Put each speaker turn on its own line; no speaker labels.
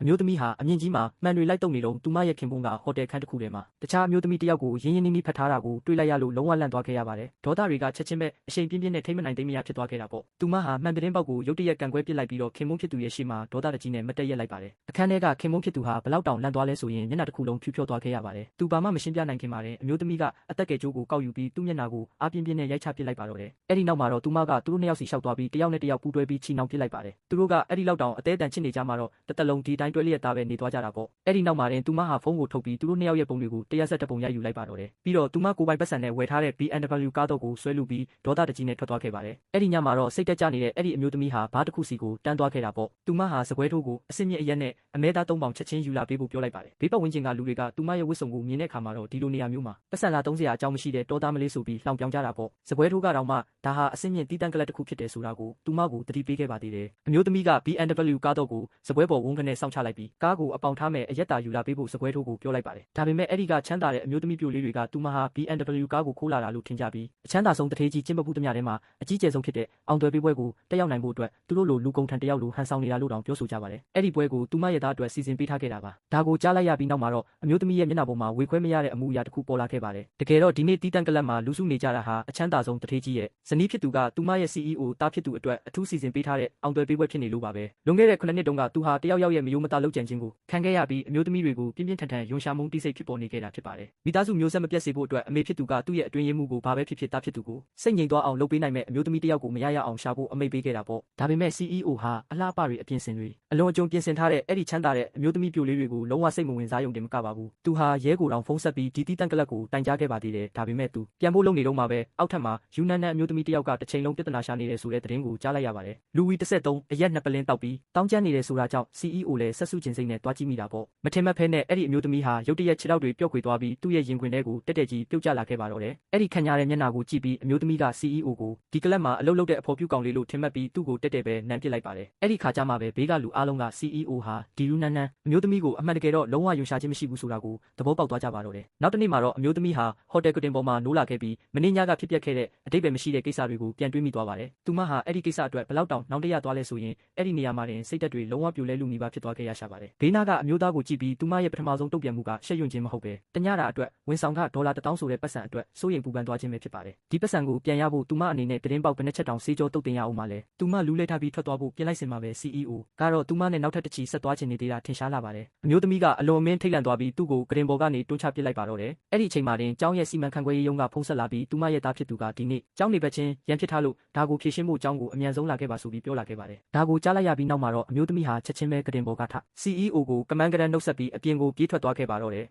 မျိုးသမီးဟာအမြင့်ကြီးမှာမှန်တွေလိုက်တုံနေတော့သူမရဲ့ခင်ပွန်းကဟိုတယ်ခန်းတစ်ခုထဲမှာတခြားအမျိုးသမီးတစ်ယောက်ကိုရင်းရင်းနှီးနှီးဖတ်ထားတာကိုတွေ့လိုက်ရလို့လုံးဝလန့်သွားခဲ့ရပါတယ်ဒေါသတွေကချက်ချင်းပဲအရှိန်ပြင်းပြင်းနဲ့ထိမ့်မနိုင်သိမ့်မရဖြစ်သွားခဲ့တာပေါ့သူမဟာမှန်သတင်းပေါက်ကိုရုတ်တရက်ကန်ကွဲပစ်လိုက်ပြီးတော့ခင်ပွန်းဖြစ်သူရဲ့ရှေ့မှာဒေါသတကြီးနဲ့မတက်ရက်လိုက်ပါတယ်အခန်းထဲကခင်ပွန်းဖြစ်သူဟာဘလောက်တောင်လန့်သွားလဲဆိုရင်မျက်နှာတစ်ခုလုံးဖြူဖြောသွားခဲ့ရပါတယ်သူဘာမှမရှင်းပြနိုင်ခင်မှာတဲ့အမျိုးသမီးကအသက်ကယ်ကြိုးကိုကောက်ယူပြီးသူ့မျက်နှာကိုအားပြင်းပြင်းနဲ့ရိုက်ချပစ်လိုက်ပါတော့တယ်အဲ့ဒီနောက်မှာတော့သူမကသူတို့နှစ်ယောက်စီရှောက်သွားပြီးတယောက်နဲ့တယောက်ပူးတွဲပြီးချီနှောင်ပစ်လိုက်ပါတယ်သူတို့ကအဲ့ဒီလောက်တောင်အသေးအတန်ချစ်နေကြမှာတော့တစ်သက်လုံးဒီတိုင်းတွဲလျက်သားပဲနေသွားကြတာပေါ့အဲ့ဒီနောက်မှာတင်သူမဟာဖုန်းကိုထုတ်ပြီးသူတို့နှစ်ယောက်ရဲ့ပုံတွေကိုတရားဆက်တပုံရိုက်ယူလိုက်ပါတော့တယ်ပြီးတော့သူမကိုပိုင်ပတ်စံနဲ့ဝယ်ထားတဲ့ BMW ကားတော့ကိုဆွဲလူပြီးဒေါသတကြီးနဲ့ထွက်သွားခဲ့ပါတယ်အဲ့ဒီညမှာတော့စိတ်တက်ကြနေတဲ့အဲ့ဒီအမျိုးသမီးဟာဘားတစ်ခုစီကိုတန်းသွားခဲ့တာပေါ့သူမဟာစပွဲထိုးကိုအစင်းမြင့်အရက်နဲ့အမဲသား3ပေါင်ချက်ချင်းယူလာပေးဖို့ပြောလိုက်ပါတယ်ဘေးပတ်ဝန်းကျင်ကလူတွေကသူမရဲ့ဝတ်စုံကိုမြင်တဲ့အခါမှာတော့ဒီလိုနေရာမျိုးမှာပတ်စံလာ30အကြောင်းမရှိတဲ့တောသားမလေးဆိုပြီးလှောင်ပြောင်ကြတာပေါ့စပွဲထိုးကတော့မှဒါဟာအစင်းမြင့်တီးတန်းကလပ်တစ်ခုဖြစ်တယ်ဆိုတာကိုသူမကိုတတိပေးခဲ့ပါသေးတယ်အမျိုးသမီးက BMW ကားတော့ကိုစပွဲပေါ်ဝန်းကနေစောင့်ချလိုက်ပြီးကားကိုအပေါင်ထားမဲ့အရက်တာယူလာပေးဖို့စပွဲထိုးကိုပြောလိုက်ပါတယ်ဒါပေမဲ့အဲ့ဒီကချမ်းသာတဲ့အမျိုးသမီးပြိုလေးတွေကသူမဟာ BMW ကားကိုခိုးလာတာလို့ထင်ကြပြီးအချမ်းသာဆုံးတထေးကြီးကျင်းပမှုတမျှထဲမှာအကြီးကျယ်ဆုံးဖြစ်တဲ့အောင်သွဲပေးပွဲကိုတက်ရောက်နိုင်ဖို့အတွက်သူတို့လိုလူကုန်ထံတယောက်လိုဟန်ဆောင်နေတာလို့တောင်ပြောဆိုကြပါတယ်အဲ့ဒီပွဲကိုသူမရဲ့သားအတွက်စီစဉ်ပေးထားခဲ့တာပါဒါကိုကြားလိုက်ရပြီးနောက်မှာတော့အမျိုးသမီးရဲ့မျက်နှာပေါ်မှာဝေခွဲမရတဲ့အမှုအရာတစ်ခုပေါ်လာခဲ့ပါတယ်တကယ်တော့ဒီနေ့တီးတန်းကလပ်မှာလူစုနေကြတာဟာအချမ်းသာဆုံးတထေးကြီးရဲ့ဇနီးဖြစ်သူကသူမရဲ့ CEO တားဖြစ်သူအတွက်အထူးစီစဉ်ပေးထားတဲ့အောင်သွဲပေးပွဲဖြစ်နေလို့ပါပဲလွန်ခဲ့တဲ့9နှစ်တုန်းကသူဟာတယောက်ယောက်ရဲ့မယိုးမသားလုပ်ကြံခြင်းကိုခံခဲ့ရပြီးအမျိုးသမီးတွေကိုပြင်းပြင်းထန်ထန်ယွန်ရှာမုန်းတိစိတ်ဖြစ်ပေါ်နေခဲ့တာဖြစ်ပါတယ်မိသားစုမျိုးဆက်မပြတ်စေဖို့အတွက်အမေဖြစ်သူကသူ့ရဲ့အတွင်းရင်းမှုကိုဘာပဲဖြစ်ဖြစ်တားဖြစ်သူကိုစိတ်ငြိမ်သွားအောင်လုပ်ပေးနိုင်မဲ့အမျိုးသမီးတစ်ယောက်ကိုမရရအောင်ရှာဖို့အမိန့်ပေးခဲ့တာပေါ့ဒါပေမဲ့ CEO ဟာအလှပတွေအပြင်ဆင်တွေအလွန်အကျွံပြင်ဆင်ထားတဲ့အဲ့ဒီချမ်းသာတဲ့အမျိုးသမီးပြိုလေးတွေကိုလုံးဝစိတ်မဝင်စားရုံတင်မကပါဘူးသူဟာရဲကိုတောင်ဖုန်းဆက်ပြီးဒီတီးတန်းကလပ်ကိုတိုင်ကြားခဲ့ပါသေးတယ်ဒါပေမဲ့သူပြန်ဖို့လုပ်နေတော့မှပဲအောက်ထပ်မှာယူနန်နဲ့အမျိုးသမီးတစ်ယောက်ကတစ်ချိန်လုံးပြဿနာရှာနေတယ်ဆိုတဲ့သတင်းကိုကြားလိုက်ရပါတယ်လူဝီ33အရက်2ပလင်းတောက်ပြီးတောင်းကျမ်းနေတယ်ဆိုတာကြောင့် CEO လည်းဆက်စုကျင်စိတ်နဲ့တွားကြည့်မိတာပေါ့မထင်မှတ်ဖဲနဲ့အဲ့ဒီအမျိုးသမီးဟာရုတ်တရက်ခြေထောက်တွေပျော့ခွေသွားပြီးသူ့ရဲ့ရင်ခွင်ထဲကိုတက်တက်ကြီးပြုတ်ကျလာခဲ့ပါတော့တယ်အဲ့ဒီခန့်ညားတဲ့မျက်နှာကိုကြည့်ပြီးအမျိုးသမီးက CEO ကိုဒီကလပ်မှာအလုပ်လုပ်တဲ့အဖော်ပြုကောင်လေးလို့ထင်မှတ်ပြီးသူ့ကိုတက်တက်ပဲနမ်းပစ်လိုက်ပါတယ်အဲ့ဒီခါကျမှပဲဘေးကလူအားလုံးက CEO ဟာဒီယူနန်နန်အမျိုးသမီးကိုအမှန်တကယ်တော့လုံးဝယွန်ရှာခြင်းမရှိဘူးဆိုတာကိုသဘောပေါက်သွားကြပါတော့တယ်နောက်တစ်နေ့မှာတော့အမျိုးသမီးဟာဟိုတယ်ကတင်ပေါ်မှာနိုးလာခဲ့ပြီးမင်းညကဖြစ်ပျက်ခဲ့တဲ့အတိတ်ပဲမရှိတဲ့ကိစ္စတွေကိုပြန်တွေးမိသွားပါတယ်သူမဟာအဲ့ဒီကိစ္စအတွက်ဘလောက်တောင်နှောင့်တရသွားလဲဆိုရင်အဲ့ဒီနေရာမှာတင်စိတ်သက်တွေလုံးဝပြိုလဲလူမိပါဖြစ်သွားခဲ့ရရှာပါတယ်ဘေးနာကအမျိုးသားကိုကြည့်ပြီးသူမရဲ့ပထမဆုံးတုံ့ပြန်မှုကရှက်ရွံ့ခြင်းမဟုတ်ပဲတညတာအတွက်ဝန်ဆောင်ကဒေါ်လာ1000ဆိုတဲ့ပတ်စံအတွက်စိုးရိမ်ပူပန်သွားခြင်းပဲဖြစ်ပါတယ်ဒီပတ်စံကိုပြန်ရဖို့သူမအနေနဲ့သတင်းပေါက်ဘယ်နှချက်တောင်စေးကြောတုတ်တင်ရအောင်မလဲသူမလူးလဲထားပြီးထွက်သွားဖို့ပြင်လိုက်စင်မှာပဲ CEO ကတော့သူမနဲ့နောက်ထပ်တစ်ချီဆက်သွားခြင်းနေသေးတာထင်ရှားလာပါတယ်အမျိုးသမီးကအလွန်အမင်းထိတ်လန့်သွားပြီးသူ့ကိုကရင်ပေါ်ကနေတွန်းချပစ်လိုက်ပါတော့တယ်အဲ့ဒီအချိန်မှာတင်ကျောင်းရဲ့စီမံခန့်ခွဲရေးရုံးကဖုန်းဆက်လာပြီးသူမရဲ့သားဖြစ်သူကဒီနေ့ကျောင်းနေဘက်ချင်းရန်ဖြစ်ထားလို့ဒါကိုဖြေရှင်းဖို့ကျောင်းကိုအမြန်ဆုံးလာခဲ့ပါဆိုပြီးပြောလာခဲ့ပါတယ်ဒါကိုကြားလိုက်ရပြီးနောက်မှာတော့အမျိုးသမီးဟာချက်ချင်းပဲကရင်ပေါ်ကထ CEO ကိုကမန်းကရန်နှုတ်ဆက်ပြီးအပြင်ကိုပြေးထွက်သွားခဲ့ပါတော့တယ်